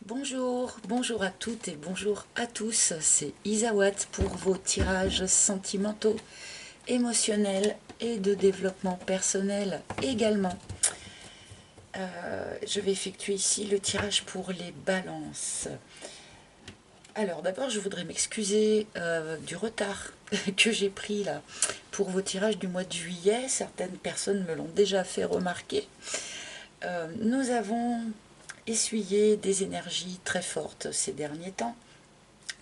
Bonjour, bonjour à toutes et bonjour à tous, c'est Isawat pour vos tirages sentimentaux, émotionnels et de développement personnel également. Je vais effectuer ici le tirage pour les balances. Alors d'abord je voudrais m'excuser du retard que j'ai pris là pour vos tirages du mois de juillet. Certaines personnes me l'ont déjà fait remarquer. Nous avons essuyé des énergies très fortes ces derniers temps,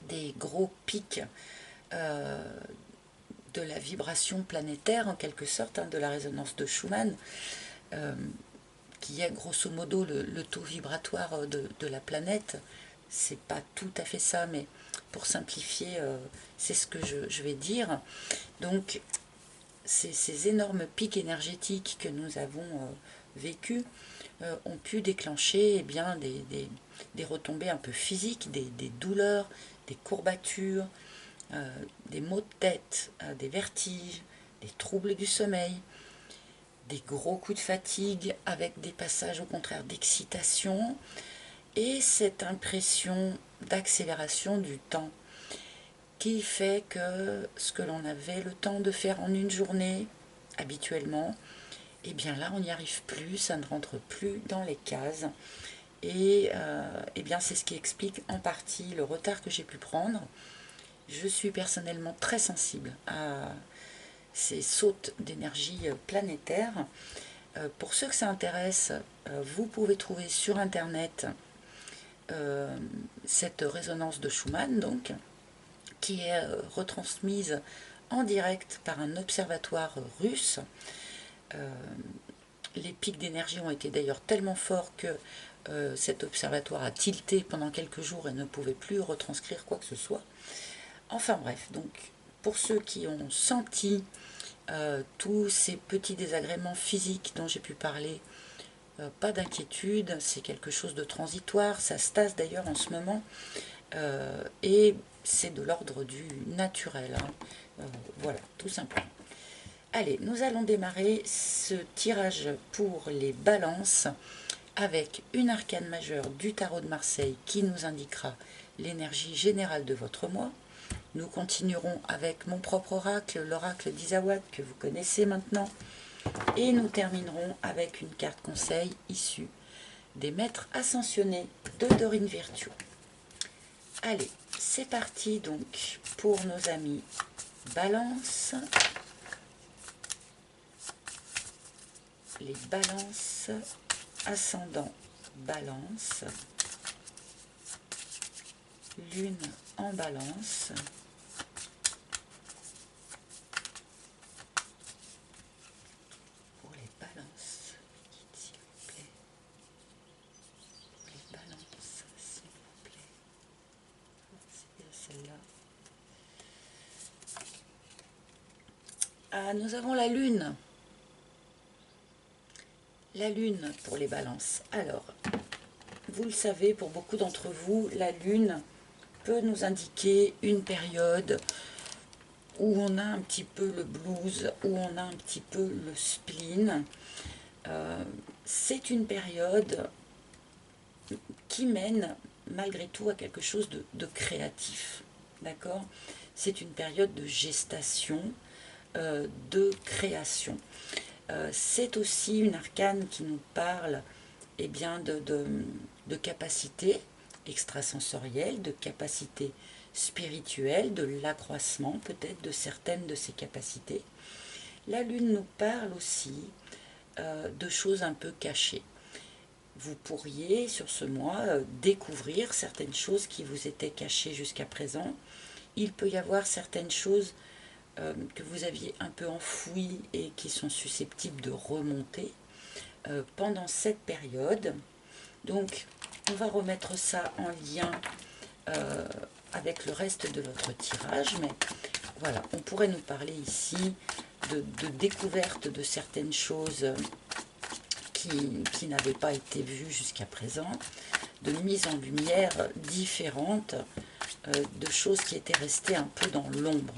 des gros pics euh, de la vibration planétaire en quelque sorte, de la résonance de Schumann, euh, qui est grosso modo le taux vibratoire de la planète. C'est pas tout à fait ça, mais pour simplifier, c'est ce que je vais dire. Donc ces énormes pics énergétiques que nous avons vécus ont pu déclencher des retombées un peu physiques, des douleurs, des courbatures, des maux de tête, des vertiges, des troubles du sommeil, des gros coups de fatigue avec des passages au contraire d'excitation et cette impression d'accélération du temps qui fait que ce que l'on avait le temps de faire en une journée habituellement, et bien là on n'y arrive plus, ça ne rentre plus dans les cases. Et bien c'est ce qui explique en partie le retard que j'ai pu prendre. Je suis personnellement très sensible à ces sautes d'énergie planétaire. Pour ceux que ça intéresse, vous pouvez trouver sur internet cette résonance de Schumann, donc, qui est retransmise en direct par un observatoire russe. Euh, les pics d'énergie ont été d'ailleurs tellement forts que cet observatoire a tilté pendant quelques jours et ne pouvait plus retranscrire quoi que ce soit. Enfin bref, donc pour ceux qui ont senti tous ces petits désagréments physiques dont j'ai pu parler, pas d'inquiétude, c'est quelque chose de transitoire, ça se tasse d'ailleurs en ce moment, et c'est de l'ordre du naturel, hein. Voilà, tout simplement. Allez, nous allons démarrer ce tirage pour les balances avec une arcane majeure du tarot de Marseille qui nous indiquera l'énergie générale de votre mois. Nous continuerons avec mon propre oracle, l'oracle d'Isawat que vous connaissez maintenant. Et nous terminerons avec une carte conseil issue des maîtres ascensionnés de Dorine Virtue. Allez, c'est parti donc pour nos amis Balance. Les balances, ascendant Balance, lune en Balance, pour les balances, s'il vous plaît, les balances, s'il vous plaît, c'est bien celle-là. Ah, nous avons la lune. La lune pour les balances. Alors, vous le savez, pour beaucoup d'entre vous, la lune peut nous indiquer une période où on a un petit peu le blues, où on a un petit peu le spleen. C'est une période qui mène malgré tout à quelque chose de créatif. D'accord? C'est une période de gestation, de création. C'est aussi une arcane qui nous parle bien, de capacités extrasensorielles, de capacités spirituelles, de l'accroissement peut-être de certaines de ces capacités. La Lune nous parle aussi de choses un peu cachées. Vous pourriez, sur ce mois, découvrir certaines choses qui vous étaient cachées jusqu'à présent. Il peut y avoir certaines choses que vous aviez un peu enfouies et qui sont susceptibles de remonter pendant cette période. Donc, on va remettre ça en lien euh, avec le reste de votre tirage, mais voilà, on pourrait nous parler ici de découverte de certaines choses qui n'avaient pas été vues jusqu'à présent, de mise en lumière différentes de choses qui étaient restées un peu dans l'ombre.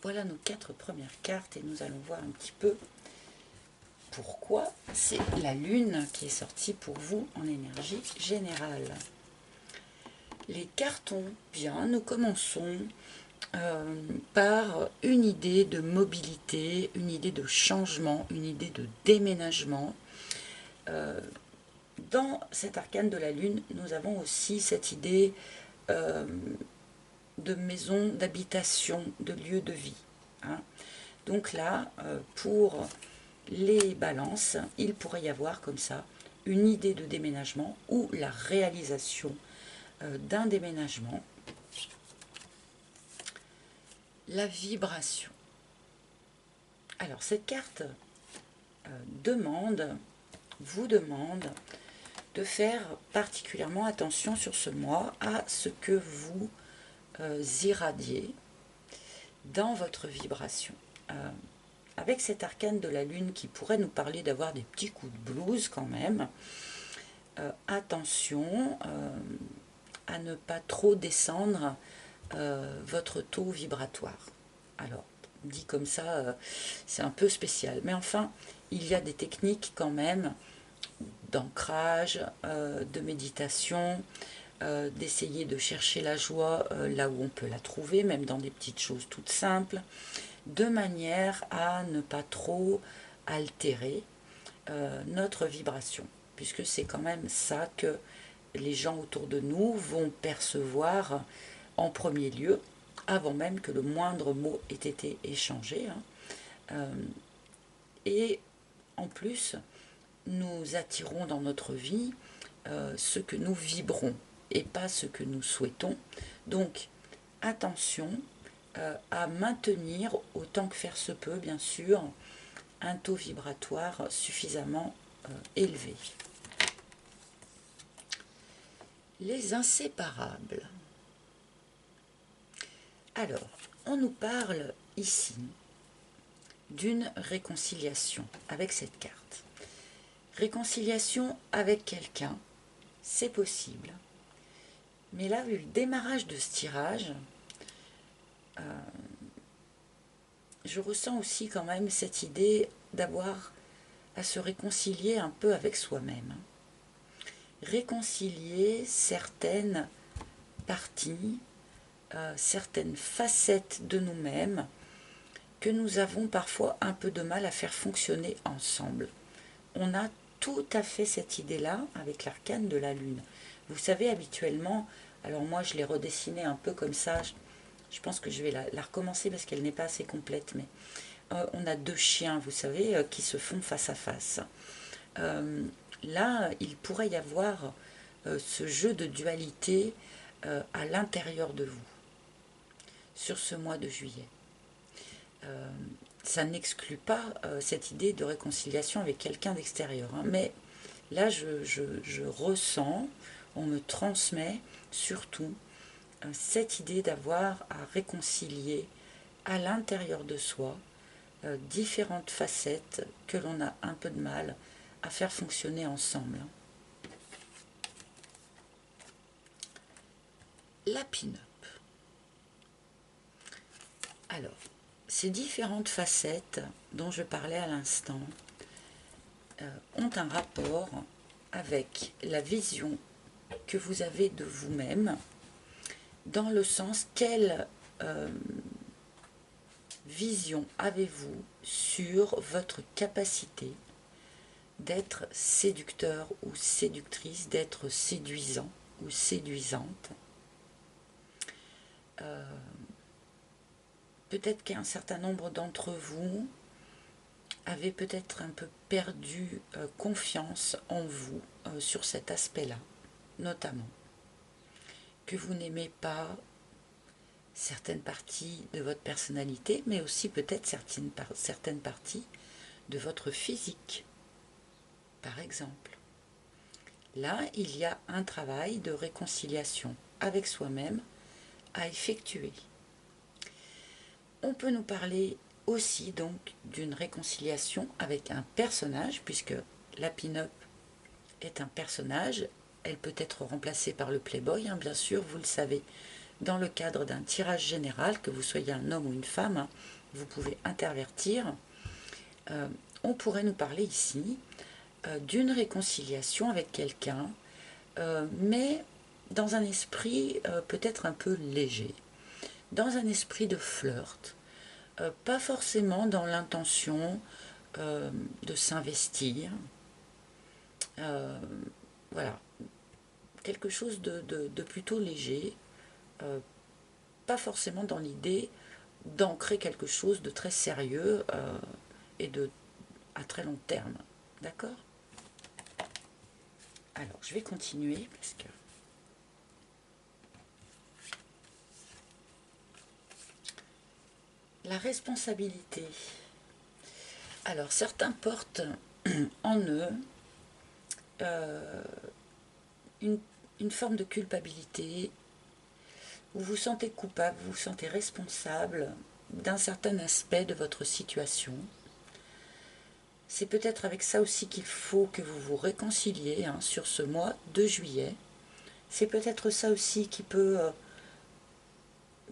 voilà nos 4 premières cartes et nous allons voir un petit peu pourquoi c'est la lune qui est sortie pour vous en énergie générale. Les cartons, bien, nous commençons par une idée de mobilité, une idée de changement, une idée de déménagement. Dans cet arcane de la lune, nous avons aussi cette idée de maison, d'habitation, de lieu de vie. Hein. Donc là, pour les balances, il pourrait y avoir comme ça une idée de déménagement ou la réalisation d'un déménagement. La vibration. Alors cette carte vous demande de faire particulièrement attention sur ce mois à ce que vous irradiez dans votre vibration. Avec cet arcane de la lune qui pourrait nous parler d'avoir des petits coups de blues quand même, attention à ne pas trop descendre votre taux vibratoire. Alors, dit comme ça, c'est un peu spécial. Mais enfin, il y a des techniques quand même d'ancrage, de méditation, d'essayer de chercher la joie là où on peut la trouver, même dans des petites choses toutes simples, de manière à ne pas trop altérer notre vibration, puisque c'est quand même ça que les gens autour de nous vont percevoir en premier lieu, avant même que le moindre mot ait été échangé. Et en plus, nous attirons dans notre vie ce que nous vibrons et pas ce que nous souhaitons. Donc, attention à maintenir, autant que faire se peut, bien sûr, un taux vibratoire suffisamment élevé. Les inséparables. Alors, on nous parle ici d'une réconciliation avec cette carte. Réconciliation avec quelqu'un, c'est possible. Mais là, vu le démarrage de ce tirage, je ressens aussi quand même cette idée d'avoir à se réconcilier un peu avec soi-même. Réconcilier certaines parties, certaines facettes de nous-mêmes que nous avons parfois un peu de mal à faire fonctionner ensemble. On a tout à fait cette idée-là avec l'arcane de la lune. Vous savez, habituellement, alors moi je l'ai redessinée un peu comme ça, je pense que je vais la recommencer parce qu'elle n'est pas assez complète, mais on a deux chiens, vous savez, qui se font face à face. Là, il pourrait y avoir ce jeu de dualité à l'intérieur de vous, sur ce mois de juillet. Ça n'exclut pas cette idée de réconciliation avec quelqu'un d'extérieur. Hein, mais là, je ressens, on me transmet surtout cette idée d'avoir à réconcilier à l'intérieur de soi différentes facettes que l'on a un peu de mal à faire fonctionner ensemble. La pin-up. Alors, ces différentes facettes dont je parlais à l'instant ont un rapport avec la vision que vous avez de vous-même, dans le sens quelle vision avez-vous sur votre capacité d'être séducteur ou séductrice, d'être séduisant ou séduisante. Peut-être qu'un certain nombre d'entre vous avez peut-être un peu perdu confiance en vous sur cet aspect-là, notamment que vous n'aimez pas certaines parties de votre personnalité, mais aussi peut-être certaines parties de votre physique, par exemple. Là, il y a un travail de réconciliation avec soi-même à effectuer. On peut nous parler aussi donc d'une réconciliation avec un personnage, puisque la pin-up est un personnage. Elle peut être remplacée par le playboy, hein, bien sûr, vous le savez. dans le cadre d'un tirage général, que vous soyez un homme ou une femme, hein, vous pouvez intervertir. On pourrait nous parler ici d'une réconciliation avec quelqu'un, mais dans un esprit peut-être un peu léger, dans un esprit de flirt, pas forcément dans l'intention de s'investir, voilà, quelque chose de plutôt léger, pas forcément dans l'idée d'ancrer quelque chose de très sérieux et à très long terme. D'accord? Alors, je vais continuer parce que la responsabilité. Alors, certains portent en eux une forme de culpabilité, où vous vous sentez coupable, vous vous sentez responsable d'un certain aspect de votre situation. C'est peut-être avec ça aussi qu'il faut que vous vous réconciliez hein, sur ce mois de juillet. C'est peut-être ça aussi qui peut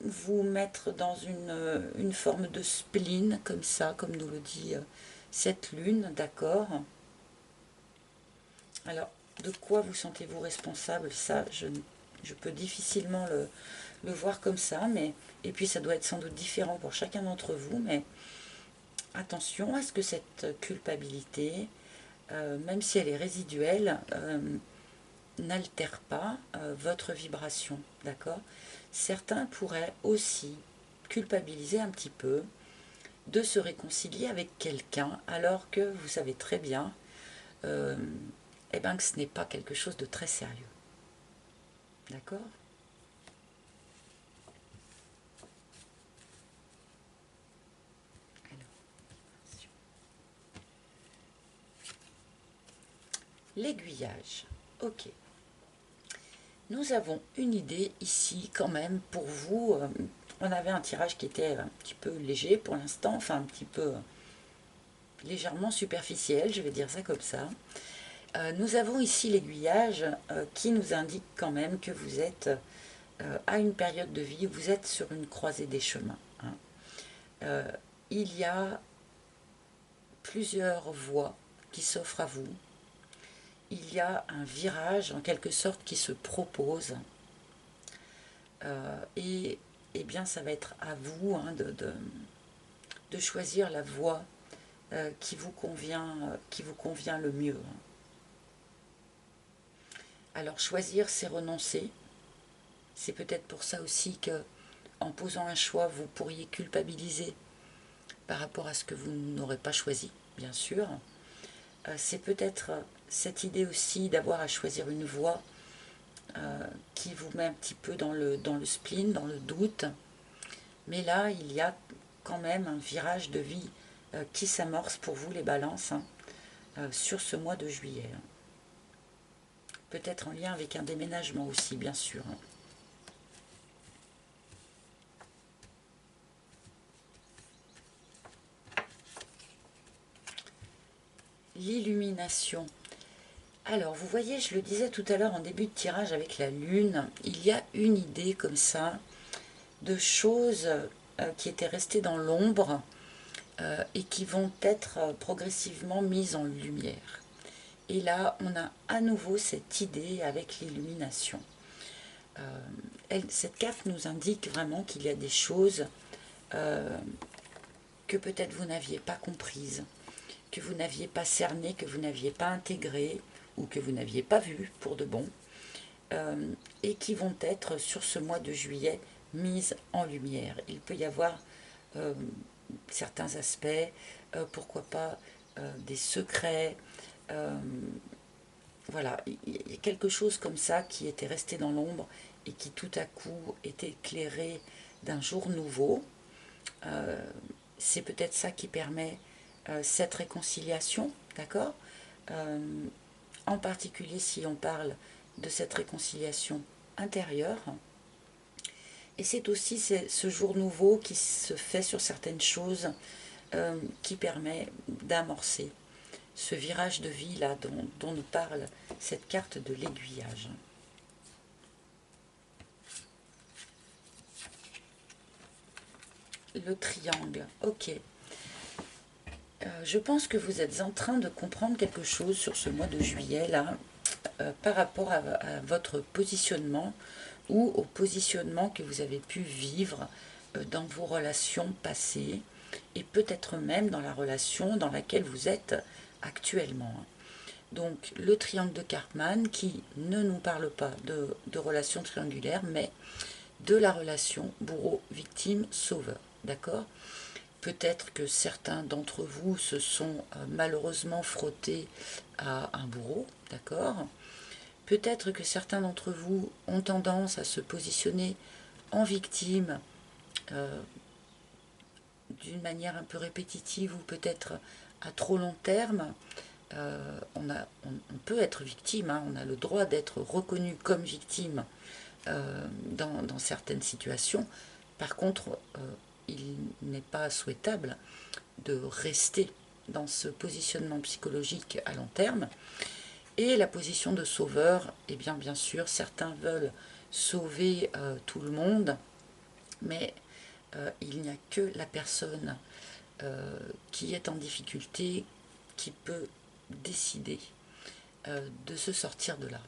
vous mettre dans une forme de spleen, comme ça, comme nous le dit cette lune, d'accord? Alors, de quoi vous sentez-vous responsable? Ça, je peux difficilement le voir comme ça, mais et puis ça doit être sans doute différent pour chacun d'entre vous, mais attention à ce que cette culpabilité, même si elle est résiduelle, n'altère pas votre vibration, d'accord? Certains pourraient aussi culpabiliser un petit peu de se réconcilier avec quelqu'un alors que vous savez très bien eh ben, que ce n'est pas quelque chose de très sérieux. D'accord? L'aiguillage. Ok. Nous avons une idée ici quand même pour vous. On avait un tirage qui était un petit peu léger pour l'instant, enfin un petit peu légèrement superficiel, je vais dire ça comme ça. Nous avons ici l'aiguillage qui nous indique quand même que vous êtes à une période de vie où vous êtes sur une croisée des chemins. Hein. Il y a plusieurs voies qui s'offrent à vous. Il y a un virage en quelque sorte qui se propose. Et eh bien ça va être à vous hein, de choisir la voie qui vous convient le mieux. Alors choisir, c'est renoncer. C'est peut-être pour ça aussi que en posant un choix, vous pourriez culpabiliser par rapport à ce que vous n'aurez pas choisi, bien sûr. C'est peut-être cette idée aussi d'avoir à choisir une voie qui vous met un petit peu dans le spleen, dans le doute. Mais là, il y a quand même un virage de vie qui s'amorce pour vous, les balances, hein, sur ce mois de juillet. Peut-être en lien avec un déménagement aussi, bien sûr. L'illumination. Alors, vous voyez, je le disais tout à l'heure en début de tirage avec la lune, il y a une idée comme ça de choses qui étaient restées dans l'ombre et qui vont être progressivement mises en lumière. Et là, on a à nouveau cette idée avec l'illumination. Cette carte nous indique vraiment qu'il y a des choses que peut-être vous n'aviez pas comprises, que vous n'aviez pas cernées, que vous n'aviez pas intégrées, ou que vous n'aviez pas vues pour de bon, et qui vont être sur ce mois de juillet mises en lumière. Il peut y avoir certains aspects, pourquoi pas des secrets, voilà, il y a quelque chose comme ça qui était resté dans l'ombre et qui tout à coup est éclairé d'un jour nouveau. C'est peut-être ça qui permet cette réconciliation, d'accord? En particulier si on parle de cette réconciliation intérieure. Et c'est aussi ce jour nouveau qui se fait sur certaines choses qui permet d'amorcer ce virage de vie là dont nous parle cette carte de l'aiguillage. le triangle, ok. Je pense que vous êtes en train de comprendre quelque chose sur ce mois de juillet, là, par rapport à votre positionnement ou au positionnement que vous avez pu vivre dans vos relations passées et peut-être même dans la relation dans laquelle vous êtes actuellement. Donc le triangle de Karpman qui ne nous parle pas de relation triangulaire mais de la relation bourreau-victime-sauveur. D'accord? Peut-être que certains d'entre vous se sont malheureusement frottés à un bourreau, d'accord? Peut-être que certains d'entre vous ont tendance à se positionner en victime d'une manière un peu répétitive ou peut-être à trop long terme. On peut être victime, hein, on a le droit d'être reconnu comme victime dans certaines situations. Par contre, il n'est pas souhaitable de rester dans ce positionnement psychologique à long terme. Et la position de sauveur, eh bien sûr, certains veulent sauver tout le monde, mais il n'y a que la personne qui est en difficulté qui peut décider de se sortir de là.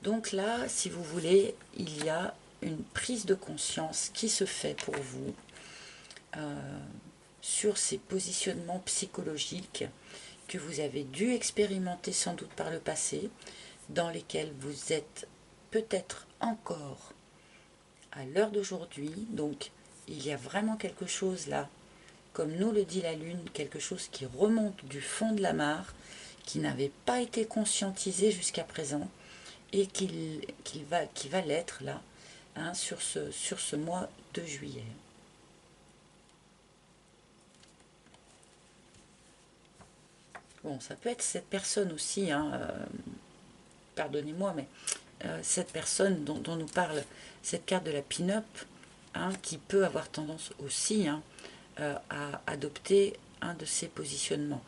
Donc là, si vous voulez, il y a une prise de conscience qui se fait pour vous sur ces positionnements psychologiques que vous avez dû expérimenter sans doute par le passé, dans lesquels vous êtes peut-être encore à l'heure d'aujourd'hui. Donc il y a vraiment quelque chose là, comme nous le dit la Lune, quelque chose qui remonte du fond de la mare, qui n'avait pas été conscientisé jusqu'à présent et qui va l'être là, hein, sur ce mois de juillet. Bon, ça peut être cette personne aussi, hein, pardonnez-moi, mais cette personne dont nous parle cette carte de la pin-up, hein, qui peut avoir tendance aussi, hein, à adopter un de ces positionnements.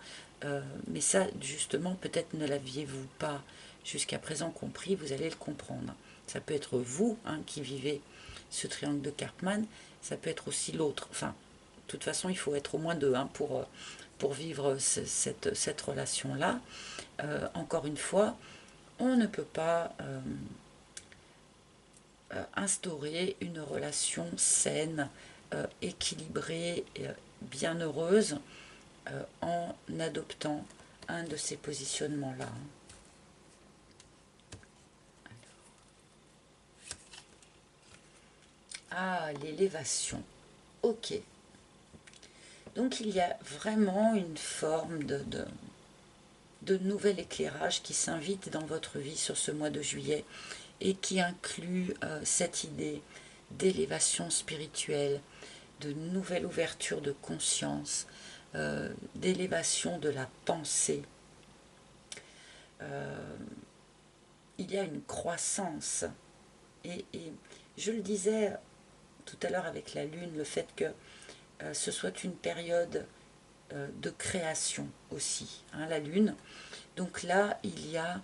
Mais ça, justement, peut-être ne l'aviez-vous pas jusqu'à présent compris, vous allez le comprendre. Ça peut être vous, hein, qui vivez ce triangle de Karpman, ça peut être aussi l'autre. Enfin, de toute façon, il faut être au moins deux, hein, pour vivre cette relation-là. Encore une fois, on ne peut pas instaurer une relation saine, équilibrée, bienheureuse en adoptant un de ces positionnements-là. Ah, l'élévation. Ok. Donc il y a vraiment une forme de nouvel éclairage qui s'invite dans votre vie sur ce mois de juillet et qui inclut cette idée d'élévation spirituelle, de nouvelle ouverture de conscience, d'élévation de la pensée. Il y a une croissance. Et je le disais tout à l'heure avec la Lune, le fait que ce soit une période de création aussi, hein, la Lune. Donc là, il y a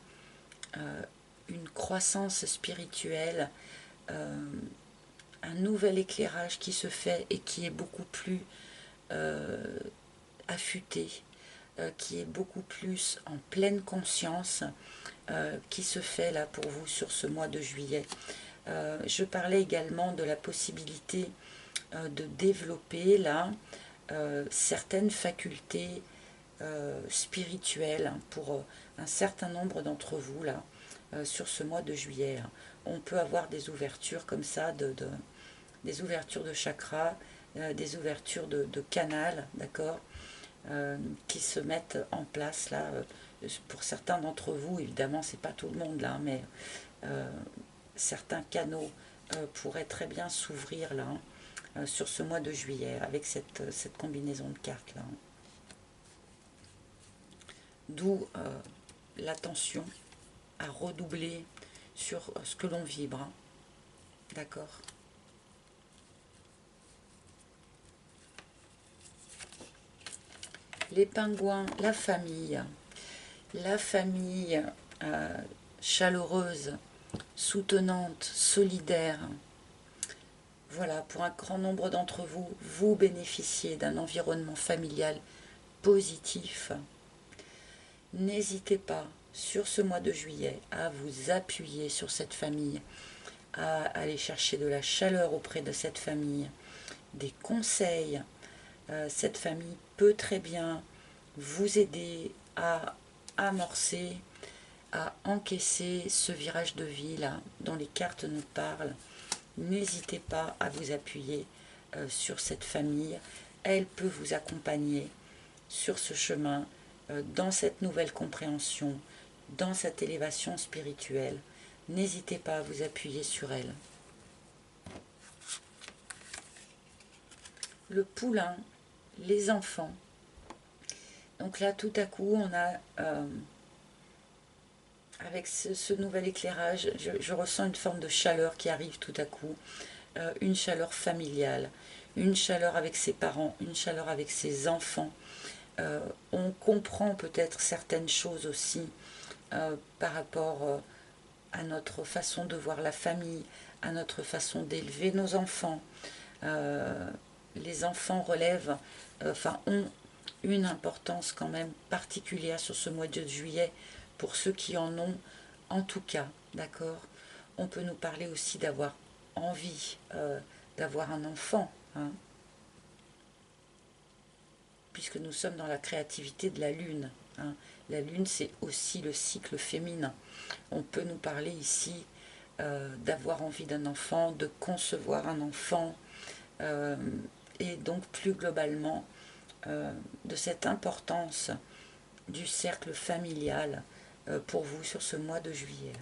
une croissance spirituelle, un nouvel éclairage qui se fait et qui est beaucoup plus affûté, qui est beaucoup plus en pleine conscience, qui se fait là pour vous sur ce mois de juillet. Je parlais également de la possibilité de développer là certaines facultés spirituelles pour un certain nombre d'entre vous là sur ce mois de juillet. On peut avoir des ouvertures comme ça, des ouvertures de chakras, des ouvertures de canal, d'accord, qui se mettent en place là. Pour certains d'entre vous, évidemment, c'est pas tout le monde là, mais certains canaux pourraient très bien s'ouvrir là, sur ce mois de juillet avec cette combinaison de cartes là. D'où l'attention à redoubler sur ce que l'on vibre, hein. D'accord. Les pingouins, la famille chaleureuse, soutenante, solidaire. voilà, pour un grand nombre d'entre vous, vous bénéficiez d'un environnement familial positif. N'hésitez pas, sur ce mois de juillet, à vous appuyer sur cette famille, à aller chercher de la chaleur auprès de cette famille, des conseils. Cette famille peut très bien vous aider à amorcer, à encaisser ce virage de vie là dont les cartes nous parlent. N'hésitez pas à vous appuyer sur cette famille. Elle peut vous accompagner sur ce chemin, dans cette nouvelle compréhension, dans cette élévation spirituelle. N'hésitez pas à vous appuyer sur elle. Le poulain, les enfants. Donc là, tout à coup, on a, avec ce nouvel éclairage, je ressens une forme de chaleur qui arrive tout à coup. Une chaleur familiale, une chaleur avec ses parents, une chaleur avec ses enfants. On comprend peut-être certaines choses aussi par rapport à notre façon de voir la famille, à notre façon d'élever nos enfants. Les enfants relèvent, ont une importance quand même particulière sur ce mois de juillet pour ceux qui en ont, en tout cas, d'accord. On peut nous parler aussi d'avoir envie d'avoir un enfant, hein, puisque nous sommes dans la créativité de la lune, hein. La lune, c'est aussi le cycle féminin. On peut nous parler ici d'avoir envie d'un enfant, de concevoir un enfant, et donc plus globalement de cette importance du cercle familial pour vous sur ce mois de juillet.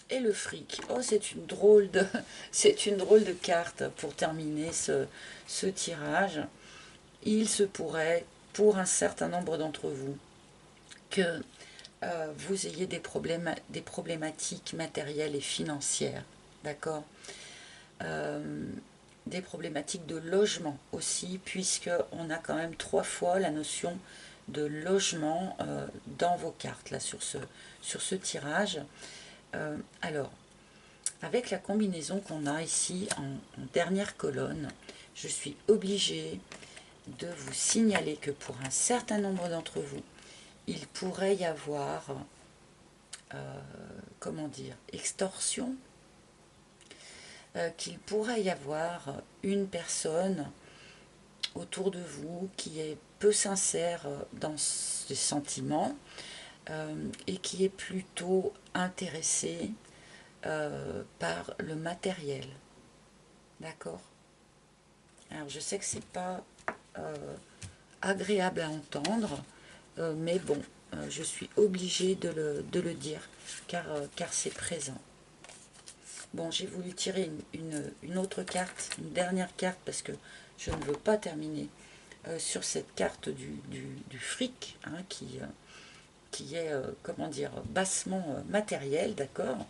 Et le fric, oh c'est une drôle de carte pour terminer ce tirage. Il se pourrait, pour un certain nombre d'entre vous, que vous ayez des problématiques matérielles et financières, d'accord, des problématiques de logement aussi, puisque on a quand même 3 fois la notion de logement dans vos cartes, là, sur ce tirage. Alors, avec la combinaison qu'on a ici en dernière colonne, je suis obligée de vous signaler que pour un certain nombre d'entre vous, il pourrait y avoir, comment dire, extorsion, qu'il pourrait y avoir une personne autour de vous qui est peu sincère dans ses sentiments et qui est plutôt intéressée par le matériel. D'accord? Alors je sais que c'est pas agréable à entendre, mais bon, je suis obligée de le dire, car c'est présent. Bon, j'ai voulu tirer une autre carte, une dernière carte, parce que je ne veux pas terminer sur cette carte du fric, hein, qui est, comment dire, bassement matériel, d'accord.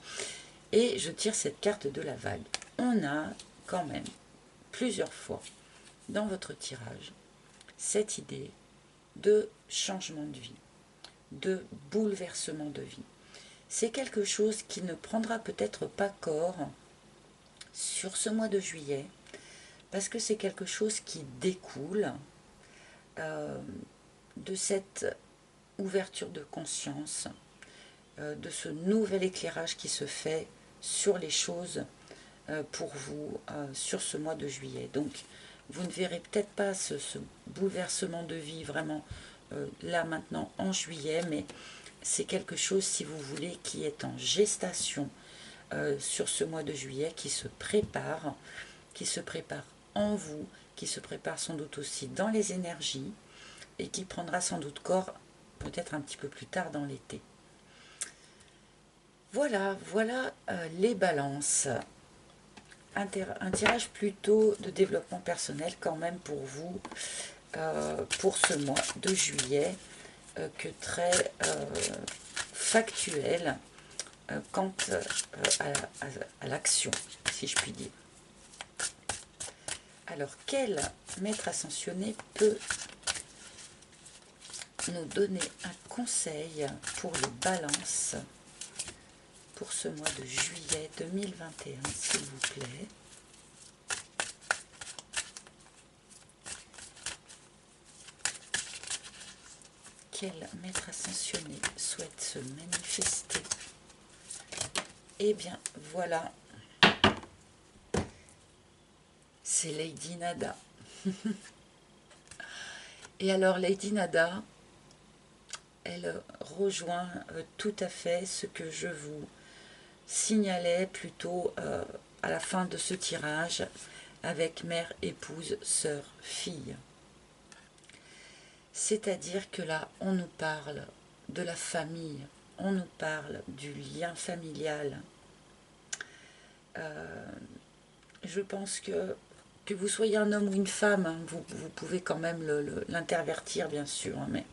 Et je tire cette carte de la vague. On a quand même plusieurs fois dans votre tirage cette idée de changement de vie, de bouleversement de vie. C'est quelque chose qui ne prendra peut-être pas corps sur ce mois de juillet, parce que c'est quelque chose qui découle de cette ouverture de conscience, de ce nouvel éclairage qui se fait sur les choses pour vous sur ce mois de juillet. Donc vous ne verrez peut-être pas ce bouleversement de vie vraiment là maintenant en juillet, mais c'est quelque chose, si vous voulez, qui est en gestation sur ce mois de juillet, qui se prépare en vous, qui se prépare sans doute aussi dans les énergies et qui prendra sans doute corps peut-être un petit peu plus tard dans l'été. Voilà les balances. Un tirage plutôt de développement personnel quand même pour vous, pour ce mois de juillet, que très factuel quant à l'action, si je puis dire. Alors, quel maître ascensionné peut nous donner un conseil pour les balances pour ce mois de juillet 2021, s'il vous plaît. Quel maître ascensionné souhaite se manifester? Eh bien, voilà, c'est Lady Nada. Et alors, Lady Nada, elle rejoint tout à fait ce que je vous signalais plutôt à la fin de ce tirage avec mère, épouse, sœur, fille. C'est-à-dire que là, on nous parle de la famille, on nous parle du lien familial. Je pense que vous soyez un homme ou une femme, hein, vous pouvez quand même l'intervertir, bien sûr. Hein, mais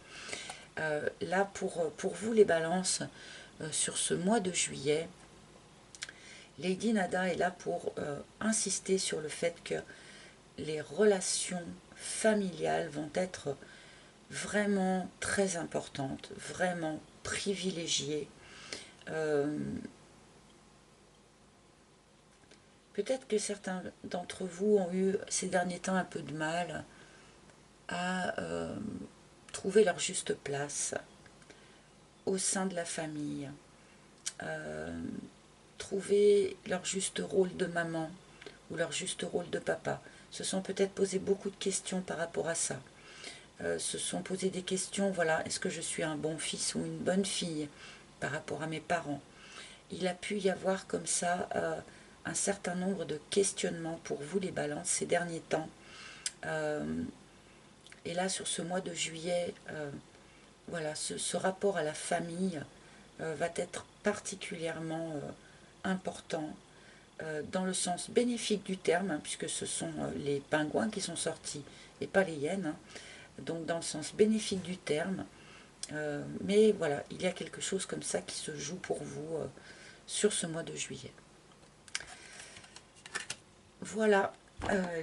là, pour vous, les balances, sur ce mois de juillet, Lady Nada est là pour insister sur le fait que les relations familiales vont être vraiment très importante, vraiment privilégiée. Peut-être que certains d'entre vous ont eu ces derniers temps un peu de mal à trouver leur juste place au sein de la famille, trouver leur juste rôle de maman ou leur juste rôle de papa. Se sont peut-être posé beaucoup de questions par rapport à ça. Se sont posé des questions, voilà, est-ce que je suis un bon fils ou une bonne fille par rapport à mes parents? Il a pu y avoir comme ça un certain nombre de questionnements pour vous les balances ces derniers temps. Et là, sur ce mois de juillet, voilà, ce rapport à la famille va être particulièrement important dans le sens bénéfique du terme, hein, puisque ce sont les pingouins qui sont sortis et pas les hyènes, hein. Donc dans le sens bénéfique du terme, mais voilà, il y a quelque chose comme ça qui se joue pour vous sur ce mois de juillet. Voilà,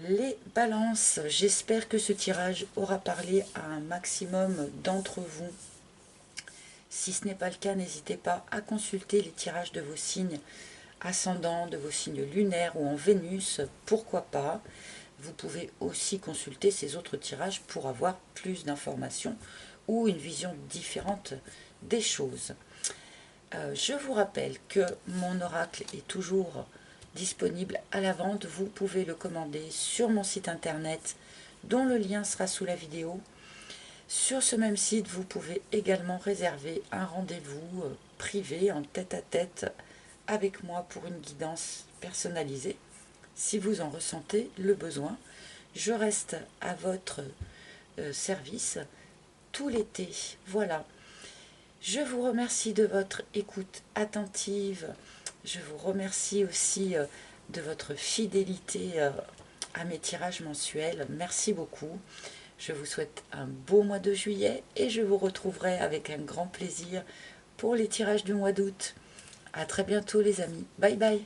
les balances, j'espère que ce tirage aura parlé à un maximum d'entre vous. Si ce n'est pas le cas, n'hésitez pas à consulter les tirages de vos signes ascendants, de vos signes lunaires ou en Vénus, pourquoi pas. Vous pouvez aussi consulter ces autres tirages pour avoir plus d'informations ou une vision différente des choses. Je vous rappelle que mon oracle est toujours disponible à la vente. Vous pouvez le commander sur mon site internet dont le lien sera sous la vidéo. Sur ce même site, vous pouvez également réserver un rendez-vous privé en tête-à-tête avec moi pour une guidance personnalisée. Si vous en ressentez le besoin, je reste à votre service tout l'été. Voilà. Je vous remercie de votre écoute attentive. Je vous remercie aussi de votre fidélité à mes tirages mensuels. Merci beaucoup. Je vous souhaite un beau mois de juillet et je vous retrouverai avec un grand plaisir pour les tirages du mois d'août. À très bientôt les amis. Bye bye.